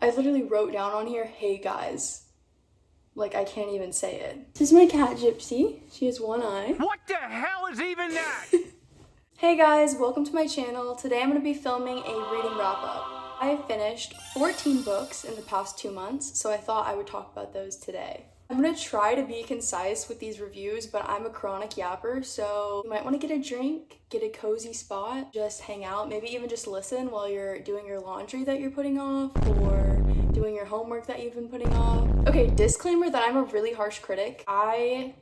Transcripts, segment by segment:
I literally wrote down on here, hey guys. Like, I can't even say it. This is my cat, Gypsy. She has one eye. What the hell is even that? Hey guys, welcome to my channel. Today I'm going to be filming a reading wrap-up. I have finished 14 books in the past 2 months, so I thought I would talk about those today. I'm going to try to be concise with these reviews, but I'm a chronic yapper, so you might want to get a drink, get a cozy spot, just hang out, maybe even just listen while you're doing your laundry that you're putting off, or doing your homework that you've been putting off. Okay, disclaimer that I'm a really harsh critic. I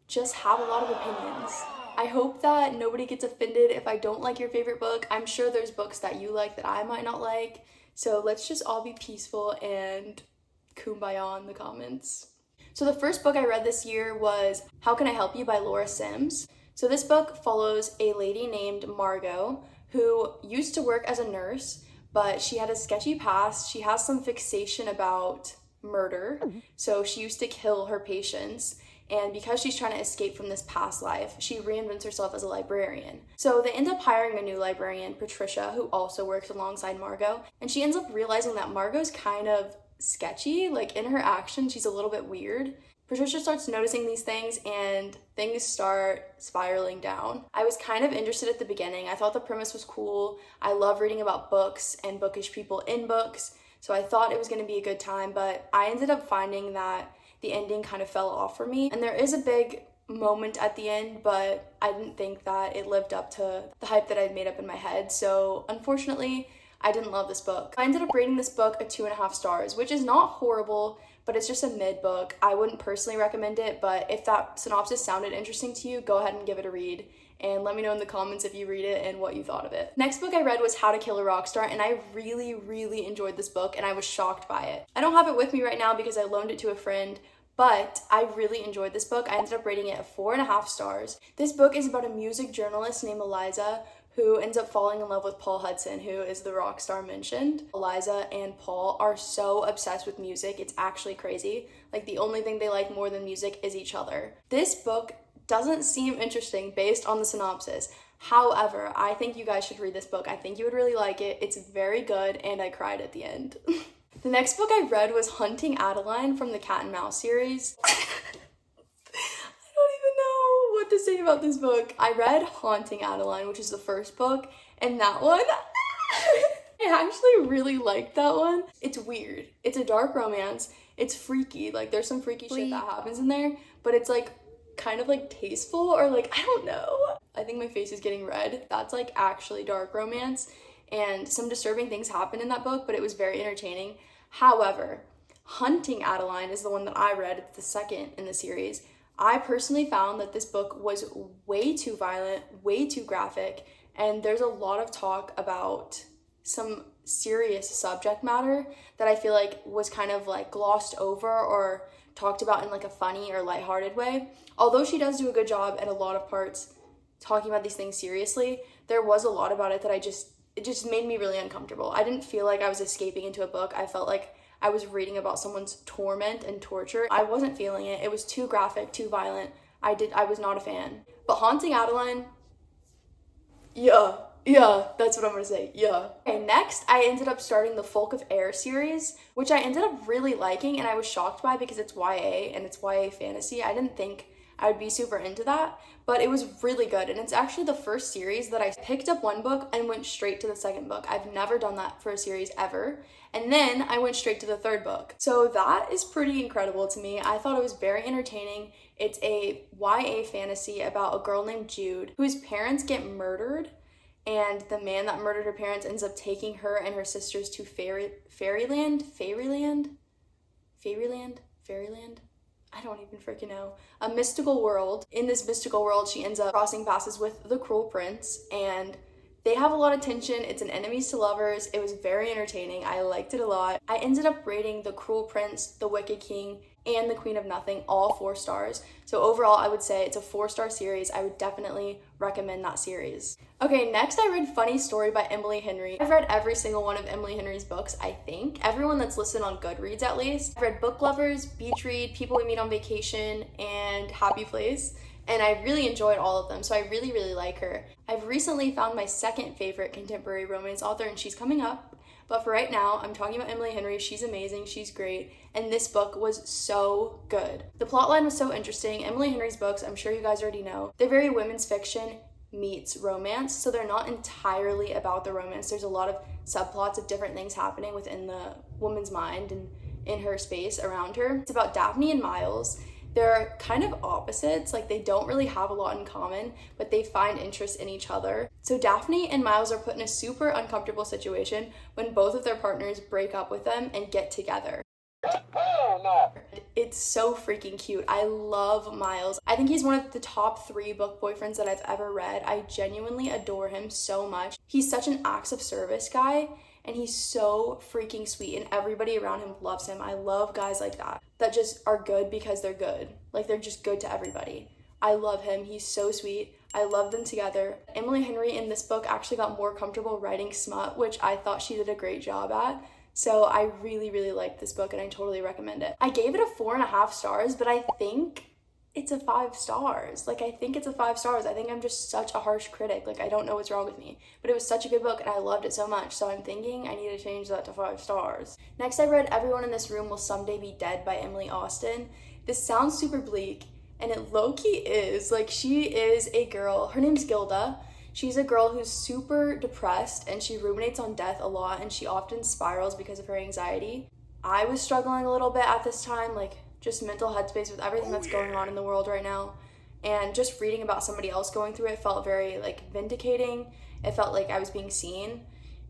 just have a lot of opinions. I hope that nobody gets offended if I don't like your favorite book. I'm sure there's books that you like that I might not like, so let's just all be peaceful and kumbaya in the comments. So the first book I read this year was How Can I Help You by Laura Sims. So this book follows a lady named Margot who used to work as a nurse, but she had a sketchy past. She has some fixation about murder, so she used to kill her patients. And because she's trying to escape from this past life, she reinvents herself as a librarian. So they end up hiring a new librarian, Patricia, who also works alongside Margot. And she ends up realizing that Margot's kind of sketchy. Like, in her actions, she's a little bit weird. Patricia starts noticing these things and things start spiraling down. I was kind of interested at the beginning. I thought the premise was cool. I love reading about books and bookish people in books, so I thought it was going to be a good time, but I ended up finding that the ending kind of fell off for me. And there is a big moment at the end, but I didn't think that it lived up to the hype that I'd made up in my head. So unfortunately, I didn't love this book. I ended up rating this book a 2.5 stars, which is not horrible, but it's just a mid book. I wouldn't personally recommend it, but if that synopsis sounded interesting to you, go ahead and give it a read. And let me know in the comments if you read it and what you thought of it. Next book I read was How to Kill a Rock Star, and I really, really enjoyed this book, and I was shocked by it. I don't have it with me right now because I loaned it to a friend, but I really enjoyed this book. I ended up rating it a 4.5 stars. This book is about a music journalist named Eliza who ends up falling in love with Paul Hudson, who is the rock star mentioned. Eliza and Paul are so obsessed with music, it's actually crazy. Like, the only thing they like more than music is each other. This book doesn't seem interesting based on the synopsis. However, I think you guys should read this book. I think you would really like it. It's very good, and I cried at the end. The next book I read was Hunting Adeline from the Cat and Mouse series. What to say about this book. I read Haunting Adeline, which is the first book, and that one, I actually really liked that one. It's weird. It's a dark romance. It's freaky. Like, there's some freaky shit that happens in there, but it's like kind of like tasteful, or like, I don't know. I think my face is getting red. That's like actually dark romance, and some disturbing things happen in that book, but it was very entertaining. However, Hunting Adeline is the one that I read. It's the second in the series. I personally found that this book was way too violent, way too graphic, and there's a lot of talk about some serious subject matter that I feel like was kind of like glossed over or talked about in like a funny or lighthearted way. Although she does do a good job at a lot of parts talking about these things seriously, there was a lot about it that it just made me really uncomfortable. I didn't feel like I was escaping into a book. I felt like I was reading about someone's torment and torture. I wasn't feeling it. It was too graphic, too violent. I was not a fan. But Haunting Adeline, yeah, that's what I'm gonna say, yeah. Okay, next, I ended up starting the Folk of Air series, which I ended up really liking, and I was shocked by because it's YA and it's YA fantasy. I didn't think I would be super into that, but it was really good. And it's actually the first series that I picked up one book and went straight to the second book. I've never done that for a series ever. And then I went straight to the third book. So that is pretty incredible to me. I thought it was very entertaining. It's a YA fantasy about a girl named Jude whose parents get murdered, and the man that murdered her parents ends up taking her and her sisters to Fairyland? I don't even freaking know. A mystical world. In this mystical world, she ends up crossing paths with the Cruel Prince, and they have a lot of tension. It's an enemies to lovers. It was very entertaining. I liked it a lot. I ended up rating The Cruel Prince, The Wicked King, and The Queen of Nothing all 4 stars. So overall, I would say it's a 4-star series. I would definitely recommend that series. Okay, next I read Funny Story by Emily Henry. I've read every single one of Emily Henry's books, I think. Everyone that's listed on Goodreads, at least. I've read Book Lovers, Beach Read, People We Meet on Vacation, and Happy Place. And I really enjoyed all of them, so I really, really like her. I've recently found my second favorite contemporary romance author, and she's coming up, But for right now, I'm talking about Emily Henry. She's amazing, she's great, and this book was so good. The plotline was so interesting. Emily Henry's books, I'm sure you guys already know, they're very women's fiction meets romance, so they're not entirely about the romance. There's a lot of subplots of different things happening within the woman's mind and in her space around her. It's about Daphne and Miles. They're kind of opposites, like they don't really have a lot in common, but they find interest in each other. So Daphne and Miles are put in a super uncomfortable situation when both of their partners break up with them and get together. Hell no! It's so freaking cute. I love Miles. I think he's one of the top 3 book boyfriends that I've ever read. I genuinely adore him so much. He's such an acts of service guy, and he's so freaking sweet, and everybody around him loves him. I love guys like that just are good because they're good. Like, they're just good to everybody. I love him. He's so sweet. I love them together. Emily Henry in this book actually got more comfortable writing smut, which I thought she did a great job at. So I really, really liked this book, and I totally recommend it. I gave it a 4.5 stars, but I think it's a 5 stars. Like, I think it's a 5 stars. I think I'm just such a harsh critic. Like, I don't know what's wrong with me. But it was such a good book, and I loved it so much. So I'm thinking I need to change that to 5 stars. Next, I read Everyone in This Room Will Someday Be Dead by Emily Austen. This sounds super bleak, and it low-key is. Like, she is a girl. Her name's Gilda. She's a girl who's super depressed, and she ruminates on death a lot, and she often spirals because of her anxiety. I was struggling a little bit at this time, like, just mental headspace with everything that's going on in the world right now. And just reading about somebody else going through it felt very, like, vindicating. It felt like I was being seen.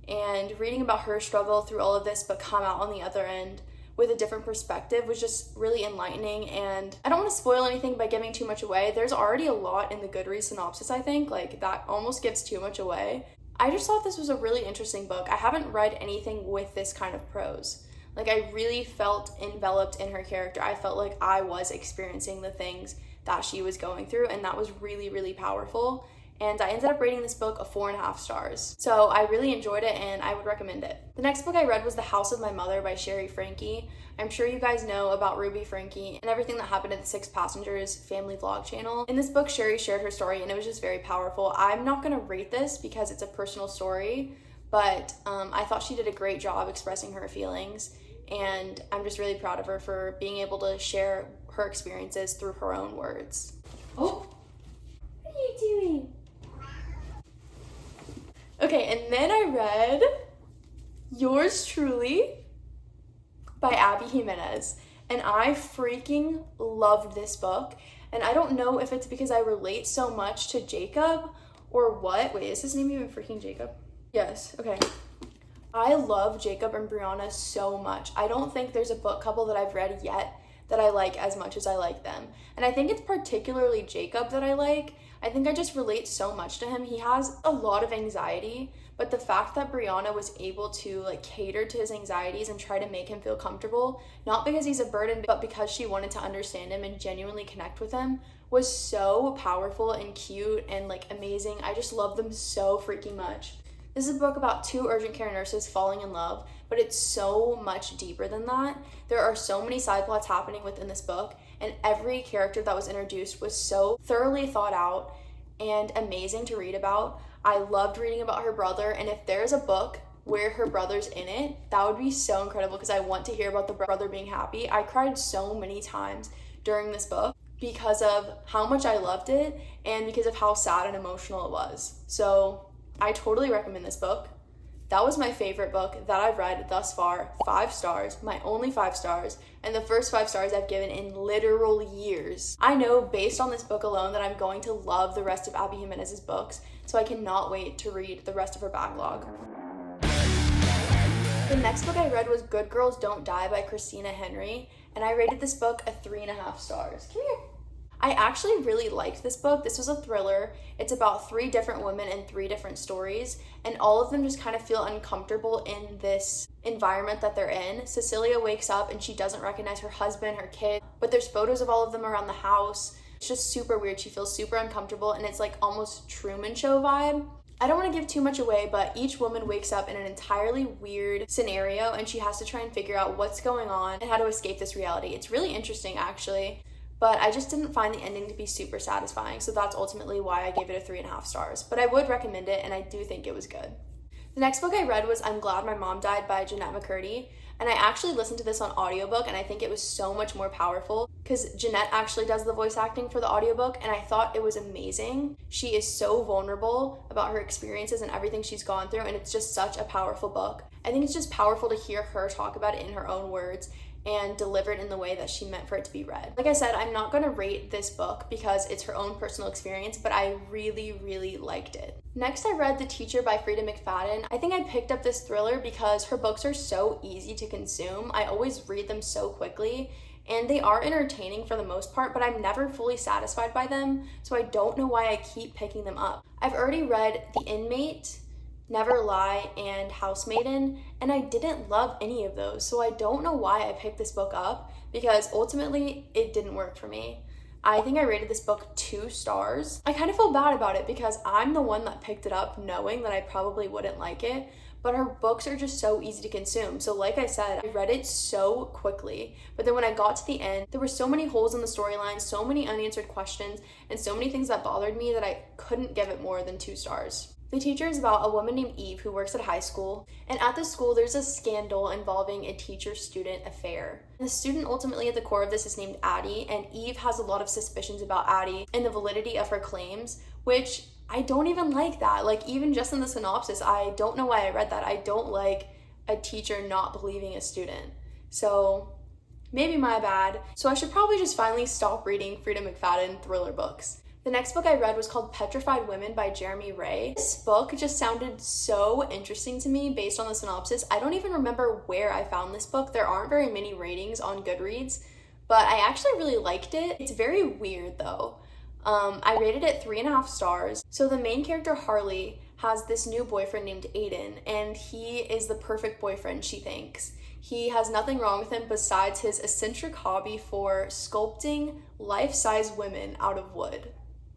And reading about her struggle through all of this, but come out on the other end with a different perspective, was just really enlightening. And I don't want to spoil anything by giving too much away. There's already a lot in the Goodreads synopsis, I think. Like, that almost gives too much away. I just thought this was a really interesting book. I haven't read anything with this kind of prose. Like, I really felt enveloped in her character. I felt like I was experiencing the things that she was going through, and that was really, really powerful. And I ended up rating this book a 4.5 stars. So I really enjoyed it, and I would recommend it. The next book I read was The House of My Mother by Sherry Frankie. I'm sure you guys know about Ruby Frankie and everything that happened at the Six Passengers family vlog channel. In this book, Sherry shared her story, and it was just very powerful. I'm not gonna rate this because it's a personal story, but I thought she did a great job expressing her feelings, and I'm just really proud of her for being able to share her experiences through her own words. Oh, what are you doing? Okay, and then I read Yours Truly by Abby Jimenez, and I freaking loved this book. And I don't know if it's because I relate so much to Jacob or what. Wait, is his name even freaking Jacob? Yes, okay. I love Jacob and Brianna so much. I don't think there's a book couple that I've read yet that I like as much as I like them. And I think it's particularly Jacob that I like. I think I just relate so much to him. He has a lot of anxiety, but the fact that Brianna was able to like cater to his anxieties and try to make him feel comfortable, not because he's a burden, but because she wanted to understand him and genuinely connect with him, was so powerful and cute and like amazing. I just love them so freaking much. This is a book about 2 urgent care nurses falling in love, but it's so much deeper than that. There are so many side plots happening within this book, and every character that was introduced was so thoroughly thought out and amazing to read about. I loved reading about her brother, and if there's a book where her brother's in it, that would be so incredible because I want to hear about the brother being happy. I cried so many times during this book because of how much I loved it and because of how sad and emotional it was. So I totally recommend this book. That was my favorite book that I've read thus far. 5 stars, my only 5 stars, and the first 5 stars I've given in literal years. I know based on this book alone that I'm going to love the rest of Abby Jimenez's books, so I cannot wait to read the rest of her backlog. The next book I read was Good Girls Don't Die by Christina Henry, and I rated this book a 3.5 stars. Come here. I actually really liked this book. This was a thriller. It's about 3 different women and 3 different stories, and all of them just kind of feel uncomfortable in this environment that they're in. Cecilia wakes up and she doesn't recognize her husband, her kid, but there's photos of all of them around the house. It's just super weird. She feels super uncomfortable, and it's like almost Truman Show vibe. I don't want to give too much away, but each woman wakes up in an entirely weird scenario, and she has to try and figure out what's going on and how to escape this reality. It's really interesting, actually. But I just didn't find the ending to be super satisfying, so that's ultimately why I gave it a 3.5 stars. But I would recommend it, and I do think it was good. The next book I read was I'm Glad My Mom Died by Jennette McCurdy. And I actually listened to this on audiobook, and I think it was so much more powerful because Jennette actually does the voice acting for the audiobook, and I thought it was amazing. She is so vulnerable about her experiences and everything she's gone through, and it's just such a powerful book. I think it's just powerful to hear her talk about it in her own words and delivered in the way that she meant for it to be read. Like I said, I'm not gonna rate this book because it's her own personal experience, but I really, really liked it. Next, I read The Teacher by Frida McFadden. I think I picked up this thriller because her books are so easy to consume. I always read them so quickly, and they are entertaining for the most part, but I'm never fully satisfied by them, so I don't know why I keep picking them up. I've already read The Inmate, Never Lie, and Housemaiden, and I didn't love any of those, so I don't know why I picked this book up because ultimately it didn't work for me. I think I rated this book 2 stars. I kind of feel bad about it because I'm the one that picked it up knowing that I probably wouldn't like it, but her books are just so easy to consume. So like I said, I read it so quickly, but then when I got to the end, there were so many holes in the storyline, so many unanswered questions, and so many things that bothered me that I couldn't give it more than 2 stars. The Teacher is about a woman named Eve who works at a high school, and at the school there's a scandal involving a teacher-student affair. The student ultimately at the core of this is named Addie, and Eve has a lot of suspicions about Addie and the validity of her claims, which I don't even like that. Like, even just in the synopsis, I don't know why I read that. I don't like a teacher not believing a student. So maybe my bad. So I should probably just finally stop reading Frida McFadden thriller books. The next book I read was called Petrified Women by Jeremy Ray. This book just sounded so interesting to me based on the synopsis. I don't even remember where I found this book. There aren't very many ratings on Goodreads, but I actually really liked it. It's very weird though. I rated it 3.5 stars. So the main character, Harley, has this new boyfriend named Aiden, and he is the perfect boyfriend, she thinks. He has nothing wrong with him besides his eccentric hobby for sculpting life-size women out of wood.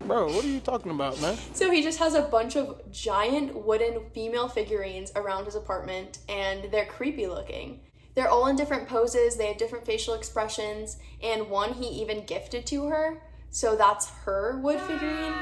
Bro, what are you talking about, man? So he just has a bunch of giant wooden female figurines around his apartment, and they're creepy looking. They're all in different poses, they have different facial expressions, and one he even gifted to her, so that's her wood figurine.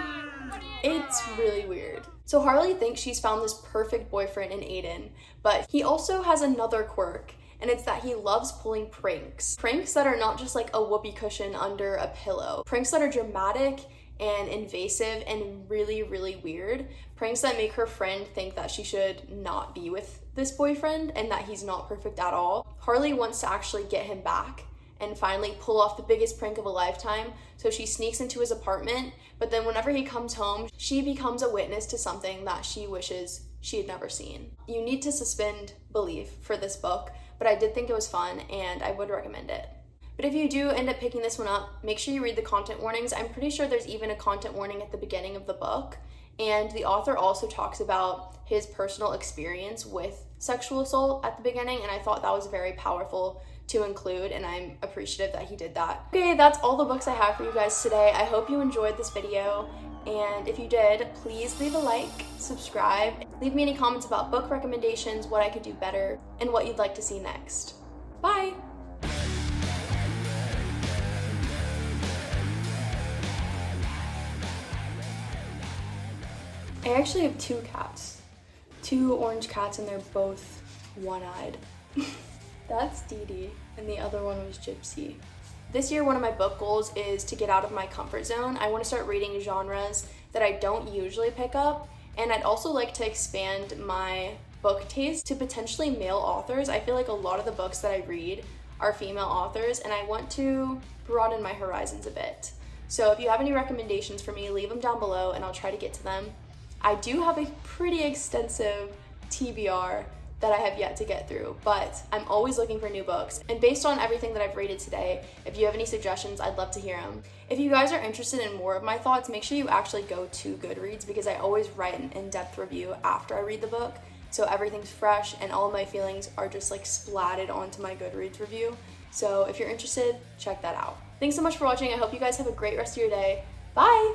It's really weird. So Harley thinks she's found this perfect boyfriend in Aiden, but he also has another quirk, and it's that he loves pulling pranks. Pranks that are not just like a whoopee cushion under a pillow. Pranks that are dramatic and invasive and really, really weird. Pranks that make her friend think that she should not be with this boyfriend and that he's not perfect at all. Harley wants to actually get him back and finally pull off the biggest prank of a lifetime, so she sneaks into his apartment, but then whenever he comes home, she becomes a witness to something that she wishes she had never seen. You need to suspend belief for this book, but I did think it was fun and I would recommend it. But if you do end up picking this one up, make sure you read the content warnings. I'm pretty sure there's even a content warning at the beginning of the book. And the author also talks about his personal experience with sexual assault at the beginning, and I thought that was very powerful to include, and I'm appreciative that he did that. Okay, that's all the books I have for you guys today. I hope you enjoyed this video, and if you did, please leave a like, subscribe, leave me any comments about book recommendations, what I could do better, and what you'd like to see next. Bye! I actually have 2 cats. 2 orange cats, and they're both one-eyed. That's Dee Dee, and the other one was Gypsy. This year, one of my book goals is to get out of my comfort zone. I want to start reading genres that I don't usually pick up, and I'd also like to expand my book taste to potentially male authors. I feel like a lot of the books that I read are female authors, and I want to broaden my horizons a bit. So if you have any recommendations for me, leave them down below, and I'll try to get to them. I do have a pretty extensive TBR that I have yet to get through, but I'm always looking for new books. And based on everything that I've rated today, if you have any suggestions, I'd love to hear them. If you guys are interested in more of my thoughts, make sure you actually go to Goodreads because I always write an in-depth review after I read the book. So everything's fresh and all of my feelings are just like splatted onto my Goodreads review. So if you're interested, check that out. Thanks so much for watching. I hope you guys have a great rest of your day. Bye!